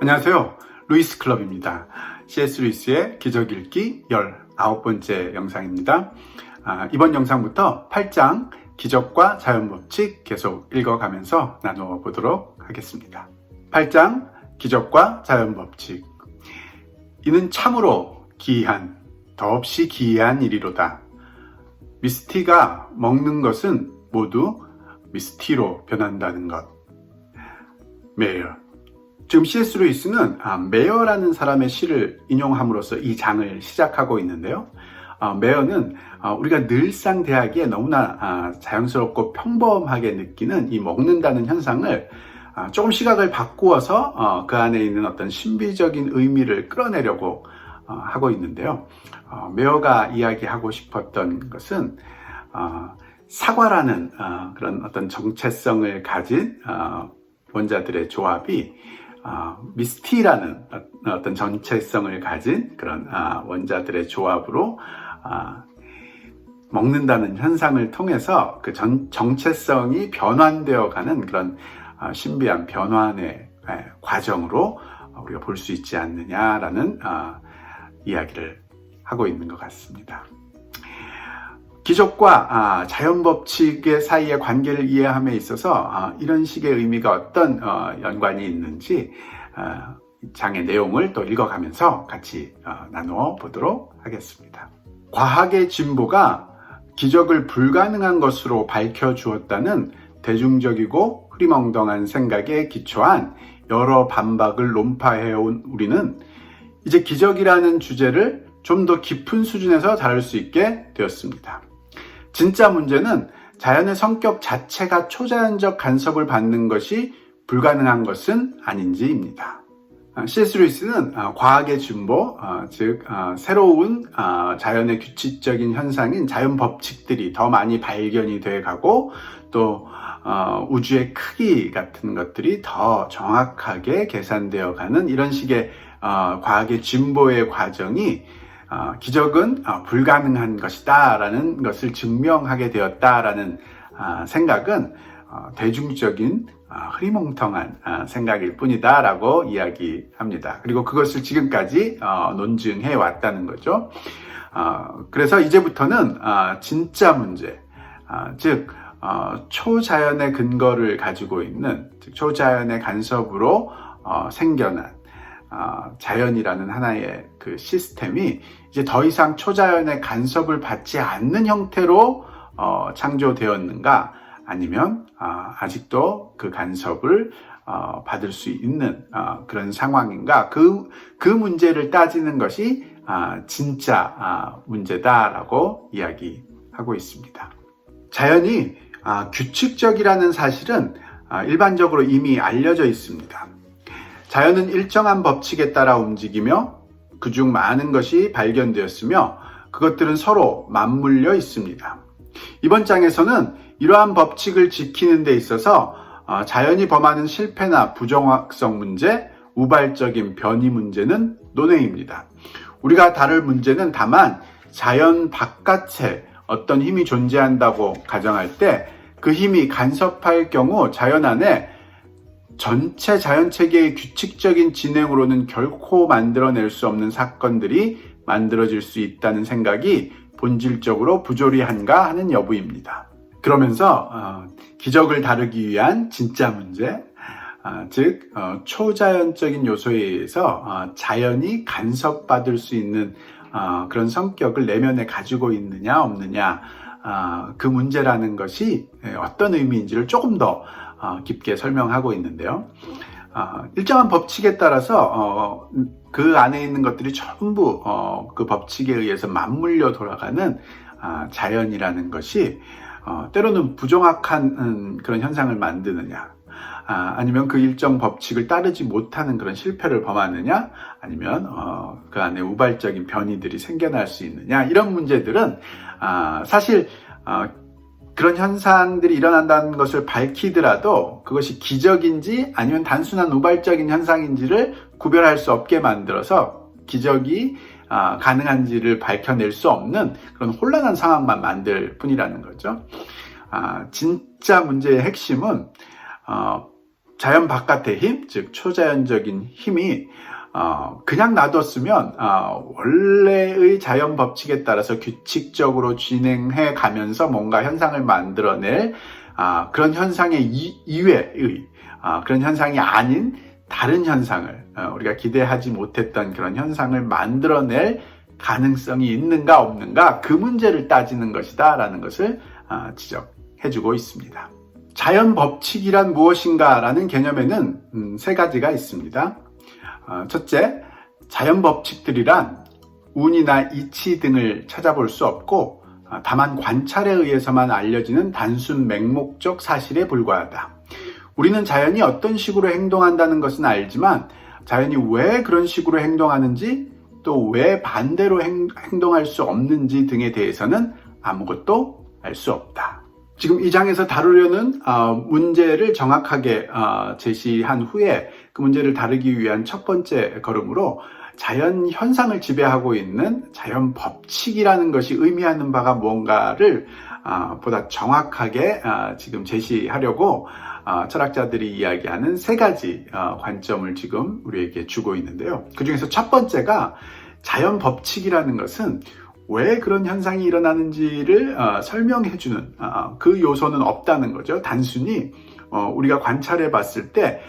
안녕하세요. 루이스 클럽입니다. C.S. 루이스의 기적 읽기 19번째 영상입니다. 이번 영상부터 8장 기적과 자연법칙 계속 읽어가면서 나누어 보도록 하겠습니다. 8장 기적과 자연법칙. 이는 참으로 기이한, 더없이 기이한 일이로다. 미스티가 먹는 것은 모두 미스티로 변한다는 것. 메이어. 지금 C.S. 루이스는 메어라는 사람의 시를 인용함으로써 이 장을 시작하고 있는데요. 메어는 우리가 늘상 대하기에 너무나 자연스럽고 평범하게 느끼는 이 먹는다는 현상을 조금 시각을 바꾸어서 그 안에 있는 어떤 신비적인 의미를 끌어내려고 하고 있는데요. 메어가 이야기하고 싶었던 것은 사과라는 그런 어떤 정체성을 가진 원자들의 조합이 미스티라는 어떤 정체성을 가진 그런 원자들의 조합으로 먹는다는 현상을 통해서 그 정체성이 변환되어 가는 그런 신비한 변환의 과정으로 우리가 볼 수 있지 않느냐라는 이야기를 하고 있는 것 같습니다. 기적과 자연법칙의 사이의 관계를 이해함에 있어서 이런 식의 의미가 어떤 연관이 있는지 장의 내용을 또 읽어가면서 같이 나누어 보도록 하겠습니다. 과학의 진보가 기적을 불가능한 것으로 밝혀주었다는 대중적이고 흐리멍덩한 생각에 기초한 여러 반박을 논파해온 우리는 이제 기적이라는 주제를 좀 더 깊은 수준에서 다룰 수 있게 되었습니다. 진짜 문제는 자연의 성격 자체가 초자연적 간섭을 받는 것이 불가능한 것은 아닌지입니다. C.S. 루이스는 과학의 진보, 즉 새로운 자연의 규칙적인 현상인 자연 법칙들이 더 많이 발견이 돼 가고 또 우주의 크기 같은 것들이 더 정확하게 계산되어 가는 이런 식의 과학의 진보의 과정이 기적은 불가능한 것이다 라는 것을 증명하게 되었다라는 생각은 대중적인 흐리멍텅한 생각일 뿐이다 라고 이야기합니다. 그리고 그것을 지금까지 논증해 왔다는 거죠. 그래서 이제부터는 진짜 문제, 즉 초자연의 근거를 가지고 있는, 즉 초자연의 간섭으로 생겨난 자연이라는 하나의 그 시스템이 이제 더 이상 초자연의 간섭을 받지 않는 형태로 창조되었는가, 아니면 아직도 그 간섭을 받을 수 있는 그런 상황인가, 그 문제를 따지는 것이 진짜 문제다라고 이야기하고 있습니다. 자연이 규칙적이라는 사실은 일반적으로 이미 알려져 있습니다. 자연은 일정한 법칙에 따라 움직이며 그중 많은 것이 발견되었으며 그것들은 서로 맞물려 있습니다. 이번 장에서는 이러한 법칙을 지키는 데 있어서 자연이 범하는 실패나 부정확성 문제, 우발적인 변이 문제는 논외입니다. 우리가 다룰 문제는 다만 자연 바깥에 어떤 힘이 존재한다고 가정할 때 그 힘이 간섭할 경우 자연 안에 전체 자연체계의 규칙적인 진행으로는 결코 만들어낼 수 없는 사건들이 만들어질 수 있다는 생각이 본질적으로 부조리한가 하는 여부입니다. 그러면서 기적을 다루기 위한 진짜 문제, 즉 초자연적인 요소에 의해서 자연이 간섭받을 수 있는 그런 성격을 내면에 가지고 있느냐 없느냐, 그 문제라는 것이 어떤 의미인지를 조금 더 깊게 설명하고 있는데요. 일정한 법칙에 따라서 그 안에 있는 것들이 전부 그 법칙에 의해서 맞물려 돌아가는 자연이라는 것이 때로는 부정확한 그런 현상을 만드느냐, 아니면 그 일정 법칙을 따르지 못하는 그런 실패를 범하느냐, 아니면 그 안에 우발적인 변이들이 생겨날 수 있느냐, 이런 문제들은 사실 그런 현상들이 일어난다는 것을 밝히더라도 그것이 기적인지 아니면 단순한 우발적인 현상인지를 구별할 수 없게 만들어서 기적이 가능한지를 밝혀낼 수 없는 그런 혼란한 상황만 만들 뿐이라는 거죠. 진짜 문제의 핵심은 자연 바깥의 힘, 즉 초자연적인 힘이 그냥 놔뒀으면 원래의 자연 법칙에 따라서 규칙적으로 진행해 가면서 뭔가 현상을 만들어낼 그런 현상의 이외의 그런 현상이 아닌 다른 현상을 우리가 기대하지 못했던 그런 현상을 만들어낼 가능성이 있는가 없는가, 그 문제를 따지는 것이다 라는 것을 지적해주고 있습니다. 자연 법칙이란 무엇인가 라는 개념에는 세 가지가 있습니다. 첫째, 자연 법칙들이란 운이나 이치 등을 찾아볼 수 없고 다만 관찰에 의해서만 알려지는 단순 맹목적 사실에 불과하다. 우리는 자연이 어떤 식으로 행동한다는 것은 알지만 자연이 왜 그런 식으로 행동하는지, 또 왜 반대로 행동할 수 없는지 등에 대해서는 아무것도 알 수 없다. 지금 이 장에서 다루려는 문제를 정확하게 제시한 후에 그 문제를 다루기 위한 첫 번째 걸음으로 자연 현상을 지배하고 있는 자연 법칙이라는 것이 의미하는 바가 뭔가를 보다 정확하게 지금 제시하려고 철학자들이 이야기하는 세 가지 관점을 지금 우리에게 주고 있는데요. 그 중에서 첫 번째가 자연 법칙이라는 것은 왜 그런 현상이 일어나는지를 설명해주는 그 요소는 없다는 거죠. 단순히 우리가 관찰해 봤을 때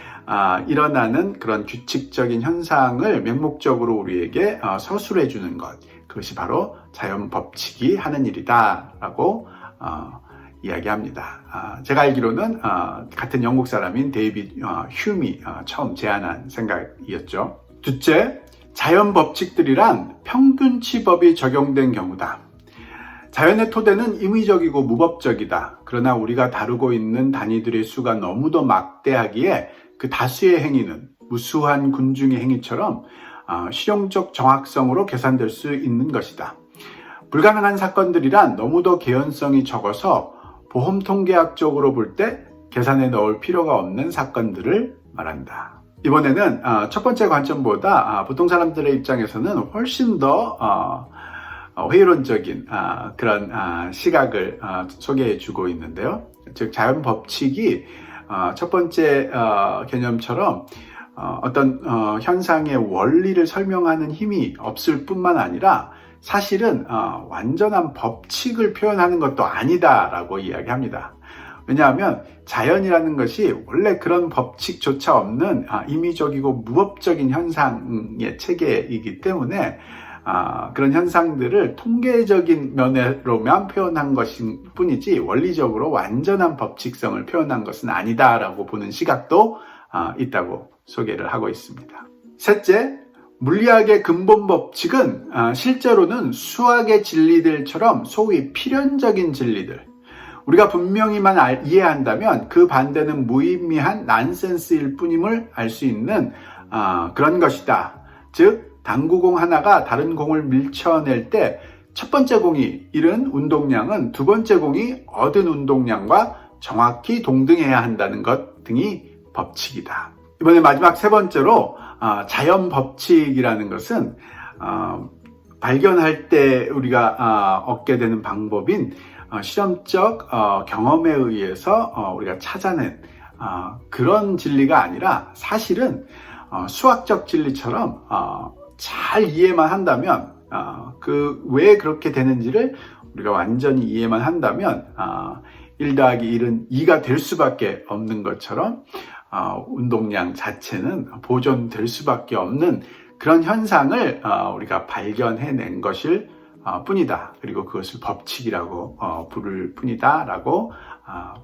일어나는 그런 규칙적인 현상을 맹목적으로 우리에게 서술해 주는 것, 그것이 바로 자연 법칙이 하는 일이다 라고 이야기합니다. 제가 알기로는 같은 영국 사람인 데이빗 휴미 처음 제안한 생각이었죠. 둘째, 자연 법칙들이란 평균치법이 적용된 경우다. 자연의 토대는 임의적이고 무법적이다. 그러나 우리가 다루고 있는 단위들의 수가 너무도 막대하기에 그 다수의 행위는 무수한 군중의 행위처럼 실용적 정확성으로 계산될 수 있는 것이다. 불가능한 사건들이란 너무도 개연성이 적어서 보험 통계학적으로 볼 때 계산에 넣을 필요가 없는 사건들을 말한다. 이번에는 첫 번째 관점보다 보통 사람들의 입장에서는 훨씬 더 회의론적인 그런 시각을 소개해 주고 있는데요. 즉 자연 법칙이 첫 번째 개념처럼 어떤 현상의 원리를 설명하는 힘이 없을 뿐만 아니라 사실은 완전한 법칙을 표현하는 것도 아니다라고 이야기합니다. 왜냐하면 자연이라는 것이 원래 그런 법칙조차 없는 임의적이고 무법적인 현상의 체계이기 때문에 그런 현상들을 통계적인 면으로만 표현한 것일 뿐이지 원리적으로 완전한 법칙성을 표현한 것은 아니다라고 보는 시각도 있다고 소개를 하고 있습니다. 셋째, 물리학의 근본 법칙은 실제로는 수학의 진리들처럼 소위 필연적인 진리들, 우리가 분명히만 이해한다면 그 반대는 무의미한 난센스일 뿐임을 알 수 있는 그런 것이다. 즉 당구공 하나가 다른 공을 밀쳐낼 때 첫 번째 공이 잃은 운동량은 두 번째 공이 얻은 운동량과 정확히 동등해야 한다는 것 등이 법칙이다. 이번에 마지막 세 번째로 자연 법칙이라는 것은 발견할 때 우리가 얻게 되는 방법인 실험적 경험에 의해서 우리가 찾아낸 그런 진리가 아니라 사실은 수학적 진리처럼 잘 이해만 한다면 왜 그렇게 되는지를 우리가 완전히 이해만 한다면 1 더하기 1은 2가 될 수밖에 없는 것처럼 운동량 자체는 보존될 수밖에 없는 그런 현상을 우리가 발견해낸 것일 뿐이다. 그리고 그것을 법칙이라고 부를 뿐이다 라고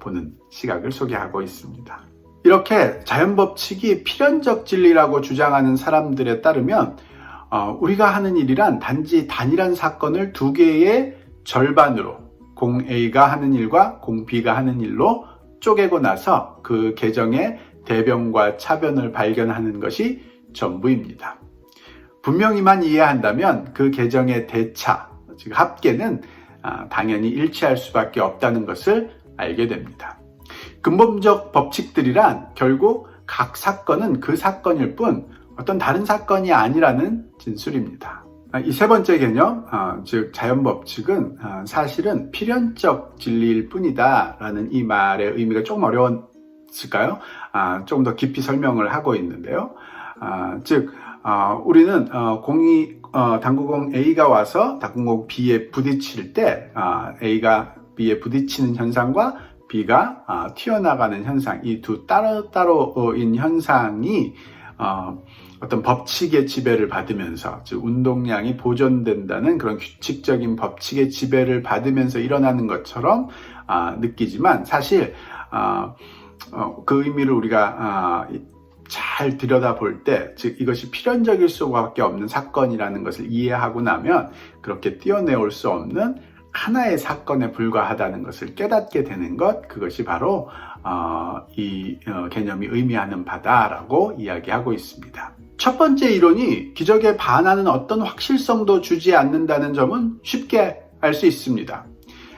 보는 시각을 소개하고 있습니다. 이렇게 자연법칙이 필연적 진리라고 주장하는 사람들에 따르면 우리가 하는 일이란 단지 단일한 사건을 두 개의 절반으로 공 A가 하는 일과 공 B가 하는 일로 쪼개고 나서 그 계정의 대변과 차변을 발견하는 것이 전부입니다. 분명히만 이해한다면 그 계정의 대차, 즉 합계는 당연히 일치할 수밖에 없다는 것을 알게 됩니다. 근본적 법칙들이란 결국 각 사건은 그 사건일 뿐 어떤 다른 사건이 아니라는 진술입니다. 이 세 번째 개념, 즉 자연법칙은 사실은 필연적 진리일 뿐이다 라는 이 말의 의미가 조금 어려운 있을까요? 조금 더 깊이 설명을 하고 있는데요. 즉 우리는 당구공 A가 와서 당구공 B에 부딪힐 때 A가 B에 부딪히는 현상과 B가 튀어나가는 현상, 이 두 따로따로인 현상이 어떤 법칙의 지배를 받으면서, 즉 운동량이 보존된다는 그런 규칙적인 법칙의 지배를 받으면서 일어나는 것처럼 느끼지만, 사실 그 의미를 우리가 잘 들여다볼 때, 즉 이것이 필연적일 수밖에 없는 사건이라는 것을 이해하고 나면 그렇게 떼어내올 수 없는 하나의 사건에 불과하다는 것을 깨닫게 되는 것, 그것이 바로 이 개념이 의미하는 바다라고 이야기하고 있습니다. 첫 번째 이론이 기적에 반하는 어떤 확실성도 주지 않는다는 점은 쉽게 알 수 있습니다.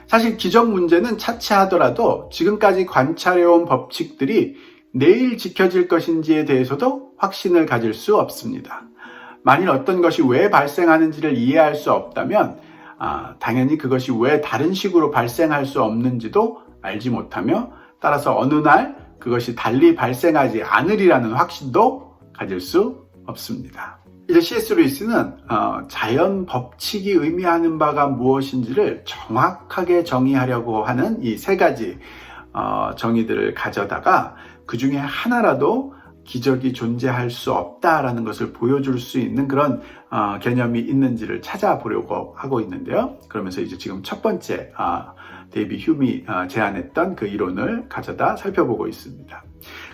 사실 기적 문제는 차치하더라도 지금까지 관찰해온 법칙들이 내일 지켜질 것인지에 대해서도 확신을 가질 수 없습니다. 만일 어떤 것이 왜 발생하는지를 이해할 수 없다면 당연히 그것이 왜 다른 식으로 발생할 수 없는지도 알지 못하며, 따라서 어느 날 그것이 달리 발생하지 않으리라는 확신도 가질 수 없습니다. 이제 C.S. 루이스는 자연 법칙이 의미하는 바가 무엇인지를 정확하게 정의하려고 하는 이 세 가지 정의들을 가져다가 그 중에 하나라도 기적이 존재할 수 없다라는 것을 보여줄 수 있는 그런 개념이 있는지를 찾아보려고 하고 있는데요. 그러면서 이제 지금 첫 번째 데이비 휴미 제안했던 그 이론을 가져다 살펴보고 있습니다.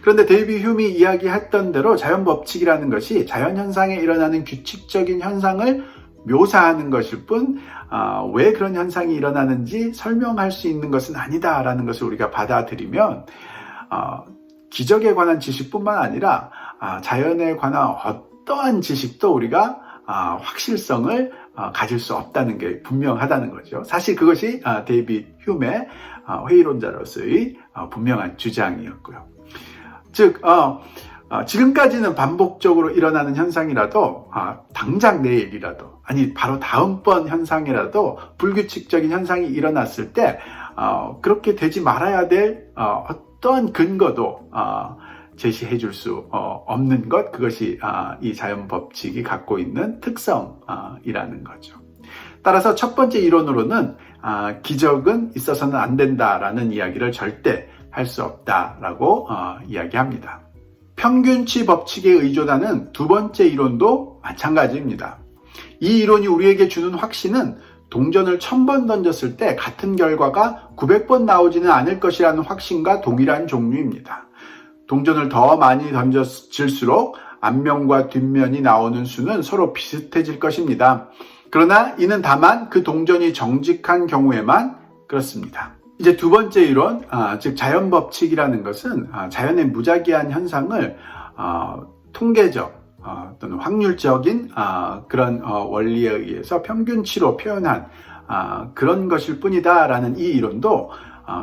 그런데 데이비 휴미 이야기했던 대로 자연 법칙이라는 것이 자연 현상에 일어나는 규칙적인 현상을 묘사하는 것일 뿐, 왜 그런 현상이 일어나는지 설명할 수 있는 것은 아니다라는 것을 우리가 받아들이면 기적에 관한 지식뿐만 아니라 자연에 관한 어떠한 지식도 우리가 확실성을 가질 수 없다는 게 분명하다는 거죠. 사실 그것이 데이비 휴메 회의론자로서의 분명한 주장이었고요. 즉 지금까지는 반복적으로 일어나는 현상이라도 당장 내일이라도, 아니 바로 다음번 현상이라도 불규칙적인 현상이 일어났을 때 그렇게 되지 말아야 될 어떠한 근거도 제시해 줄 수 없는 것, 그것이 이 자연 법칙이 갖고 있는 특성이라는 거죠. 따라서 첫 번째 이론으로는 기적은 있어서는 안 된다라는 이야기를 절대 할 수 없다라고 이야기합니다. 평균치 법칙에 의존하는 두 번째 이론도 마찬가지입니다. 이 이론이 우리에게 주는 확신은 동전을 1000번 던졌을 때 같은 결과가 900번 나오지는 않을 것이라는 확신과 동일한 종류입니다. 동전을 더 많이 던질수록 앞면과 뒷면이 나오는 수는 서로 비슷해질 것입니다. 그러나 이는 다만 그 동전이 정직한 경우에만 그렇습니다. 이제 두 번째 이론, 즉 자연 법칙이라는 것은 자연의 무작위한 현상을 통계적 또는 확률적인 그런 원리에 의해서 평균치로 표현한 그런 것일 뿐이다 라는 이 이론도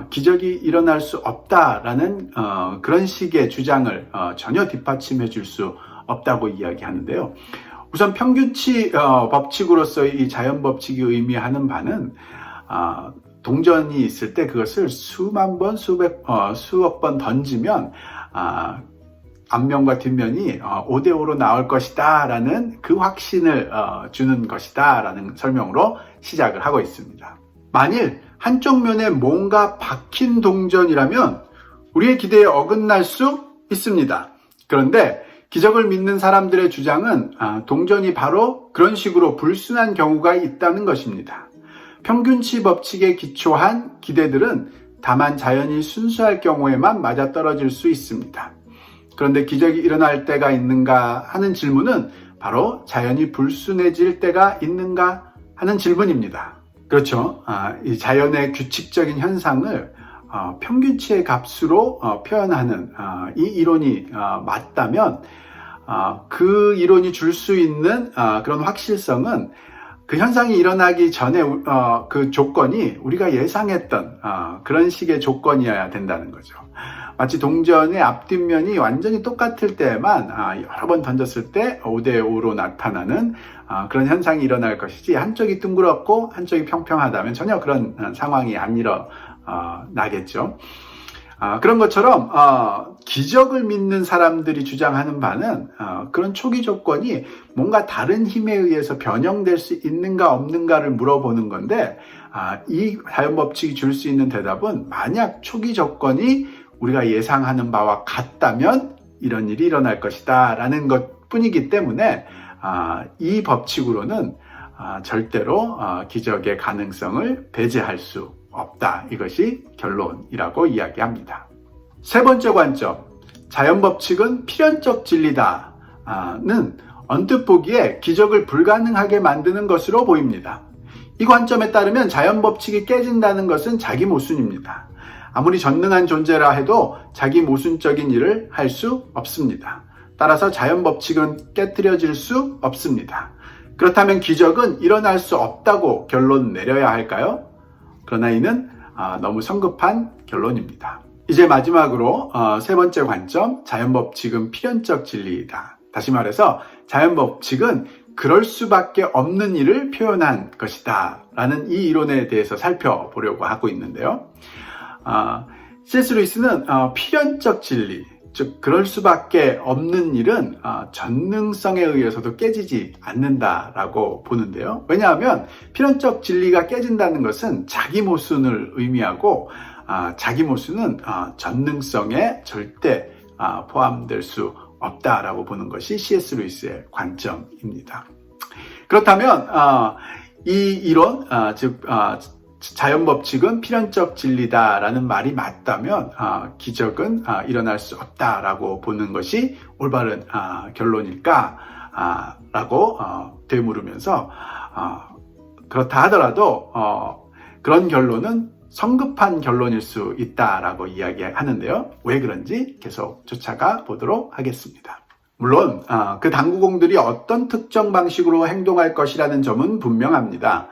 기적이 일어날 수 없다라는 그런 식의 주장을 전혀 뒷받침해 줄 수 없다고 이야기하는데요. 우선 평균치 법칙으로서의 이 자연 법칙이 의미하는 바는 동전이 있을 때 그것을 수만 번, 수억 번 던지면 앞면과 뒷면이 5대5로 나올 것이다 라는 그 확신을 주는 것이다 라는 설명으로 시작을 하고 있습니다. 만일 한쪽 면에 뭔가 박힌 동전이라면 우리의 기대에 어긋날 수 있습니다. 그런데 기적을 믿는 사람들의 주장은 동전이 바로 그런 식으로 불순한 경우가 있다는 것입니다. 평균치 법칙에 기초한 기대들은 다만 자연이 순수할 경우에만 맞아떨어질 수 있습니다. 그런데 기적이 일어날 때가 있는가 하는 질문은 바로 자연이 불순해질 때가 있는가 하는 질문입니다. 그렇죠. 이 자연의 규칙적인 현상을 평균치의 값으로 표현하는 이 이론이 맞다면 그 이론이 줄 수 있는 그런 확실성은 그 현상이 일어나기 전에 그 조건이 우리가 예상했던 그런 식의 조건이어야 된다는 거죠. 마치 동전의 앞뒷면이 완전히 똑같을 때만 여러 번 던졌을 때 5대5로 나타나는 그런 현상이 일어날 것이지, 한쪽이 둥그렇고 한쪽이 평평하다면 전혀 그런 상황이 안 일어나겠죠. 그런 것처럼 기적을 믿는 사람들이 주장하는 바는 그런 초기 조건이 뭔가 다른 힘에 의해서 변형될 수 있는가 없는가를 물어보는 건데, 이 자연법칙이 줄 수 있는 대답은 만약 초기 조건이 우리가 예상하는 바와 같다면 이런 일이 일어날 것이다 라는 것 뿐이기 때문에 이 법칙으로는 절대로 기적의 가능성을 배제할 수 없다. 이것이 결론이라고 이야기합니다. 세 번째 관점, 자연법칙은 필연적 진리다는 언뜻 보기에 기적을 불가능하게 만드는 것으로 보입니다. 이 관점에 따르면 자연법칙이 깨진다는 것은 자기 모순입니다. 아무리 전능한 존재라 해도 자기 모순적인 일을 할 수 없습니다. 따라서 자연법칙은 깨트려질 수 없습니다. 그렇다면 기적은 일어날 수 없다고 결론 내려야 할까요? 그러나 이는 너무 성급한 결론입니다. 이제 마지막으로 세 번째 관점, 자연법칙은 필연적 진리이다. 다시 말해서 자연법칙은 그럴 수밖에 없는 일을 표현한 것이다 라는 이 이론에 대해서 살펴보려고 하고 있는데요. C.S. 루이스는 필연적 진리, 즉 그럴 수밖에 없는 일은 전능성에 의해서도 깨지지 않는다라고 보는데요. 왜냐하면 필연적 진리가 깨진다는 것은 자기 모순을 의미하고 자기 모순은 전능성에 절대 포함될 수 없다라고 보는 것이 C.S. 루이스의 관점입니다. 그렇다면 이 이론, 즉 자연법칙은 필연적 진리다라는 말이 맞다면 기적은 일어날 수 없다라고 보는 것이 올바른 결론일까? 라고 되물으면서 그렇다 하더라도 그런 결론은 성급한 결론일 수 있다라고 이야기하는데요. 왜 그런지 계속 쫓아가 보도록 하겠습니다. 물론 그 당구공들이 어떤 특정 방식으로 행동할 것이라는 점은 분명합니다.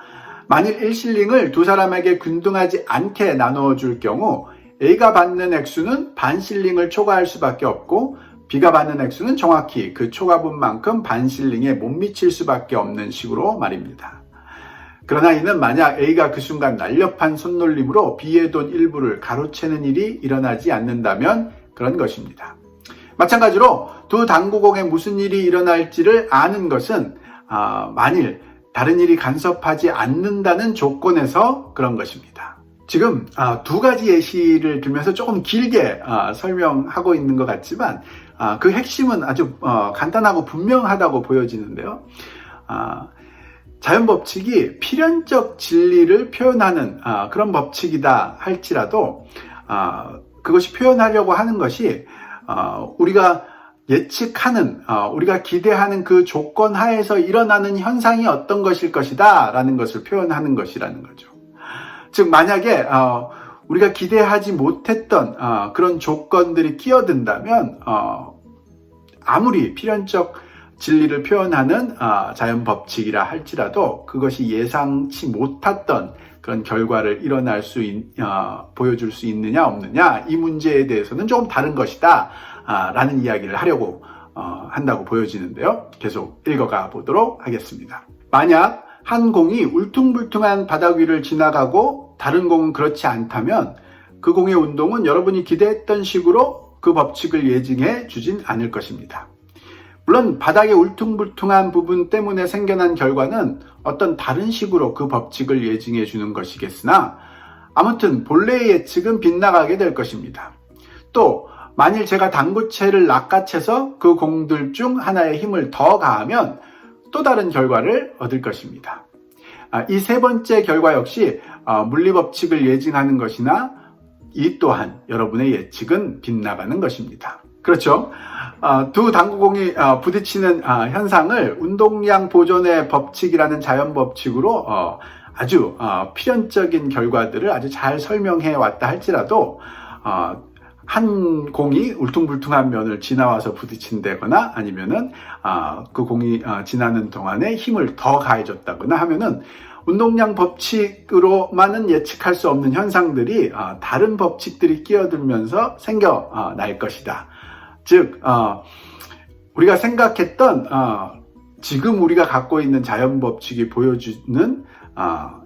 만일 1실링을 두 사람에게 균등하지 않게 나눠줄 경우 A가 받는 액수는 반 실링을 초과할 수밖에 없고 B가 받는 액수는 정확히 그 초과분 만큼 반 실링에 못 미칠 수밖에 없는 식으로 말입니다. 그러나 이는 만약 A가 그 순간 날렵한 손놀림으로 B의 돈 일부를 가로채는 일이 일어나지 않는다면 그런 것입니다. 마찬가지로 두 당구공에 무슨 일이 일어날지를 아는 것은 만일 다른 일이 간섭하지 않는다는 조건에서 그런 것입니다. 지금 두 가지 예시를 들면서 조금 길게 설명하고 있는 것 같지만 그 핵심은 아주 간단하고 분명하다고 보여지는데요. 자연법칙이 필연적 진리를 표현하는 그런 법칙이다 할지라도 그것이 표현하려고 하는 것이 우리가 예측하는, 우리가 기대하는 그 조건 하에서 일어나는 현상이 어떤 것일 것이다 라는 것을 표현하는 것이라는 거죠. 즉 만약에 우리가 기대하지 못했던 그런 조건들이 끼어든다면 아무리 필연적 진리를 표현하는 자연법칙이라 할지라도 그것이 예상치 못했던 그런 결과를 보여줄 수 있느냐 없느냐 이 문제에 대해서는 조금 다른 것이다 라는 이야기를 하려고 한다고 보여지는데요. 계속 읽어가 보도록 하겠습니다. 만약 한 공이 울퉁불퉁한 바닥 위를 지나가고 다른 공은 그렇지 않다면 그 공의 운동은 여러분이 기대했던 식으로 그 법칙을 예증해 주진 않을 것입니다. 물론 바닥의 울퉁불퉁한 부분 때문에 생겨난 결과는 어떤 다른 식으로 그 법칙을 예증해 주는 것이겠으나 아무튼 본래의 예측은 빗나가게 될 것입니다. 또 만일 제가 당구채를 낚아채서 그 공들 중 하나의 힘을 더 가하면 또 다른 결과를 얻을 것입니다. 이 세 번째 결과 역시 물리법칙을 예증하는 것이나 이 또한 여러분의 예측은 빗나가는 것입니다. 그렇죠? 두 당구공이 부딪히는 현상을 운동량 보존의 법칙이라는 자연법칙으로 아주 필연적인 결과들을 아주 잘 설명해 왔다 할지라도 한 공이 울퉁불퉁한 면을 지나와서 부딪힌다거나 아니면은 그 공이 지나는 동안에 힘을 더 가해줬다거나 하면은 운동량 법칙으로만은 예측할 수 없는 현상들이 다른 법칙들이 끼어들면서 생겨날 것이다. 즉 우리가 생각했던 지금 우리가 갖고 있는 자연법칙이 보여주는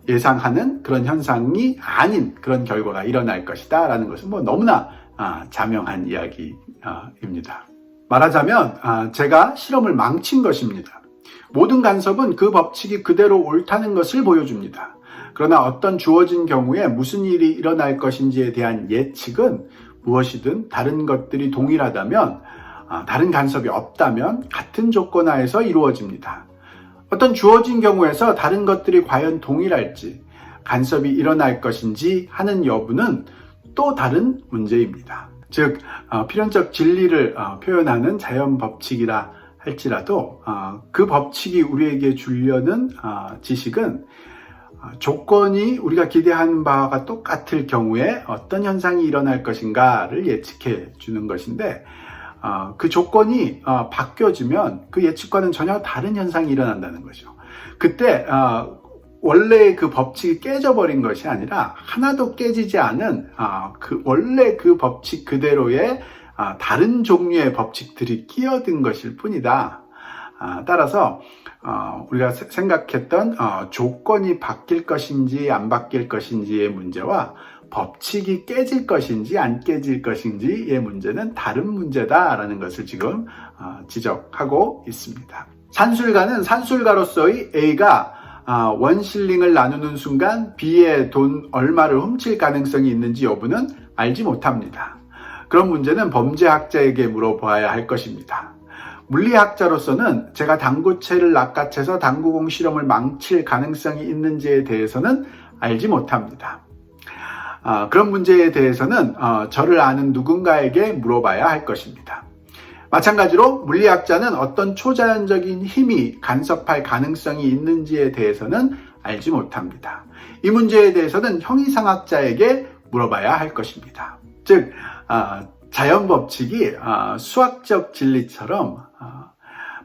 예상하는 그런 현상이 아닌 그런 결과가 일어날 것이다 라는 것은 너무나 자명한 이야기입니다. 말하자면 제가 실험을 망친 것입니다. 모든 간섭은 그 법칙이 그대로 옳다는 것을 보여줍니다. 그러나 어떤 주어진 경우에 무슨 일이 일어날 것인지에 대한 예측은 무엇이든 다른 것들이 동일하다면, 다른 간섭이 없다면 같은 조건 하에서 이루어집니다. 어떤 주어진 경우에서 다른 것들이 과연 동일할지, 간섭이 일어날 것인지 하는 여부는 또 다른 문제입니다. 즉, 필연적 진리를 표현하는 자연 법칙이라 할지라도 그 법칙이 우리에게 주려는 지식은 조건이 우리가 기대하는 바와 똑같을 경우에 어떤 현상이 일어날 것인가를 예측해 주는 것인데, 그 조건이 바뀌어지면 그 예측과는 전혀 다른 현상이 일어난다는 거죠. 그때 원래 그 법칙이 깨져버린 것이 아니라 하나도 깨지지 않은 원래 그 법칙 그대로의 다른 종류의 법칙들이 끼어든 것일 뿐이다. 따라서 우리가 생각했던 조건이 바뀔 것인지 안 바뀔 것인지의 문제와 법칙이 깨질 것인지 안 깨질 것인지의 문제는 다른 문제다라는 것을 지금 지적하고 있습니다. 산술가는 산술가로서의 A가 원실링을 나누는 순간 B의 돈 얼마를 훔칠 가능성이 있는지 여부는 알지 못합니다. 그런 문제는 범죄학자에게 물어봐야 할 것입니다. 물리학자로서는 제가 당구채를 낚아채서 당구공 실험을 망칠 가능성이 있는지에 대해서는 알지 못합니다. 그런 문제에 대해서는 저를 아는 누군가에게 물어봐야 할 것입니다. 마찬가지로 물리학자는 어떤 초자연적인 힘이 간섭할 가능성이 있는지에 대해서는 알지 못합니다. 이 문제에 대해서는 형이상학자에게 물어봐야 할 것입니다. 즉, 자연 법칙이 수학적 진리처럼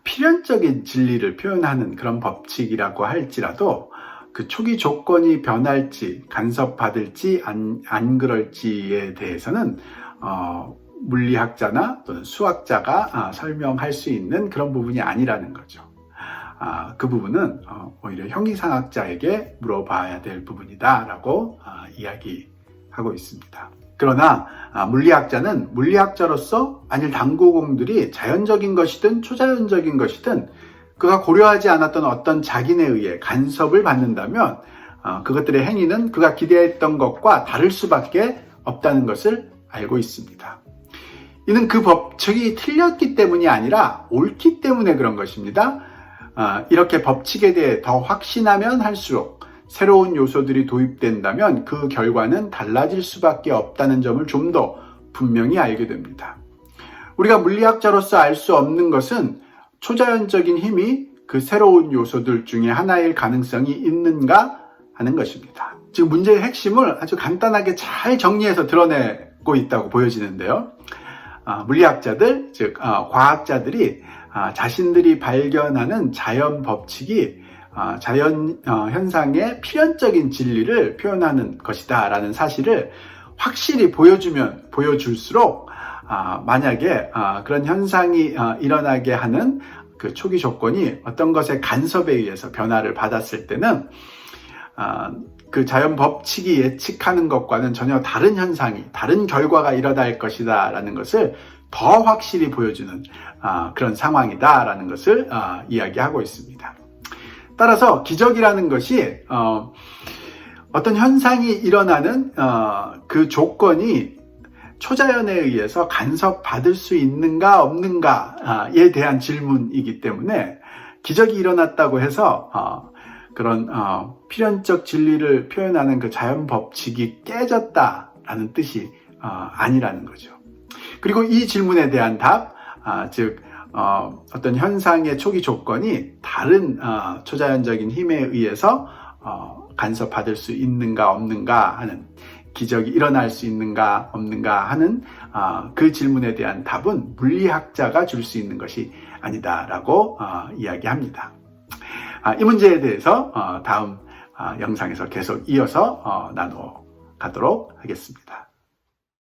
필연적인 진리를 표현하는 그런 법칙이라고 할지라도 그 초기 조건이 변할지 간섭받을지 안 그럴지에 대해서는 물리학자나 또는 수학자가 설명할 수 있는 그런 부분이 아니라는 거죠. 그 부분은 오히려 형이상학자에게 물어봐야 될 부분이다라고 이야기하고 있습니다. 그러나 물리학자는 물리학자로서 만일 당구공들이 자연적인 것이든 초자연적인 것이든 그가 고려하지 않았던 어떤 작인에 의해 간섭을 받는다면 그것들의 행위는 그가 기대했던 것과 다를 수밖에 없다는 것을 알고 있습니다. 이는 그 법칙이 틀렸기 때문이 아니라 옳기 때문에 그런 것입니다. 이렇게 법칙에 대해 더 확신하면 할수록 새로운 요소들이 도입된다면 그 결과는 달라질 수밖에 없다는 점을 좀 더 분명히 알게 됩니다. 우리가 물리학자로서 알 수 없는 것은 초자연적인 힘이 그 새로운 요소들 중에 하나일 가능성이 있는가 하는 것입니다. 지금 문제의 핵심을 아주 간단하게 잘 정리해서 드러내고 있다고 보여지는데요. 물리학자들, 즉 과학자들이 자신들이 발견하는 자연 법칙이 자연 현상의 필연적인 진리를 표현하는 것이다 라는 사실을 확실히 보여주면 보여줄수록 만약에 그런 현상이 일어나게 하는 그 초기 조건이 어떤 것의 간섭에 의해서 변화를 받았을 때는 그 자연 법칙이 예측하는 것과는 전혀 다른 현상이, 다른 결과가 일어날 것이다 라는 것을 더 확실히 보여주는 그런 상황이다 라는 것을 이야기하고 있습니다. 따라서 기적이라는 것이 어떤 현상이 일어나는 그 조건이 초자연에 의해서 간섭받을 수 있는가 없는가에 대한 질문이기 때문에 기적이 일어났다고 해서 그런 필연적 진리를 표현하는 그 자연 법칙이 깨졌다라는 뜻이 아니라는 거죠. 그리고 이 질문에 대한 답, 즉 어떤 현상의 초기 조건이 다른 초자연적인 힘에 의해서 간섭받을 수 있는가 없는가 하는, 기적이 일어날 수 있는가 없는가 하는 그 질문에 대한 답은 물리학자가 줄 수 있는 것이 아니다라고 이야기합니다. 이 문제에 대해서 다음 영상에서 계속 이어서 나누어 가도록 하겠습니다.